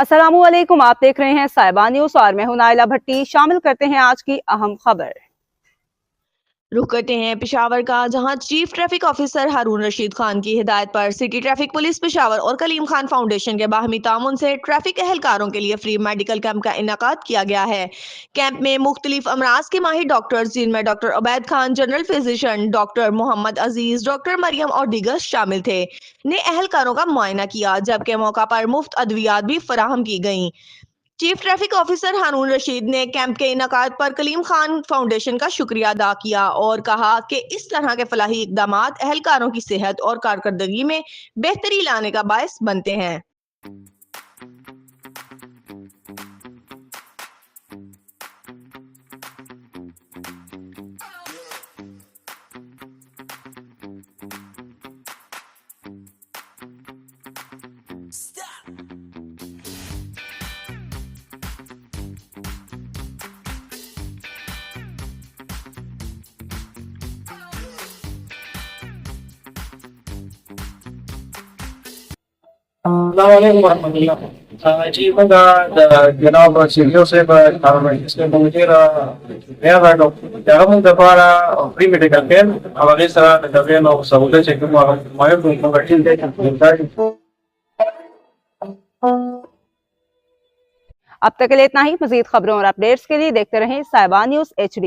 अस्सलामु अलैकुम, आप देख रहे हैं साहिबा न्यूज और मैं हूं नाइला भट्टी। शामिल करते हैं आज की अहम खबर। रुख करते हैं पेशावर का, जहां चीफ ट्रैफिक ऑफिसर हारून रशीद खान की हिदायत पर सिटी ट्रैफिक पुलिस पेशावर और कलीम खान फाउंडेशन के बाहमी तामुन से ट्रैफिक एहलकारों के लिए फ्री मेडिकल कैंप का इनेकाद किया गया है। कैंप में मुख्तलिफ अमराज के माहिर डॉक्टर्स, जिनमें doctor Ubaid Khan general physician, doctor Mohammad Aziz, doctor Maryam और दीगर शामिल थे, ने एहलकारों का मुआयना किया, जबकि मौका पर मुफ्त अद्वियात भी फराहम की गईं। चीफ ट्रैफिक ऑफिसर हारून रशीद ने कैंप के इनेकाद पर कलीम खान फाउंडेशन का शुक्रिया अदा किया और कहा कि इस तरह के फलाही इकदाम एहलकारों की सेहत और कारकर्दगी में बेहतरी लाने का बायस बनते हैं। Assalamualaikum warahmatullahi. जी होगा जनाब सीढ़ियों से इसके मुझे नया गाड़ो जगह दफारा फ्री मेडिकल कैंप अब इस तरह दबे नो सहूलत से क्यों मायो को गठित है। अब तक के लिए इतना ही। मजीद खबरों और अपडेट्स के लिए देखते रहें साहिबा न्यूज HD।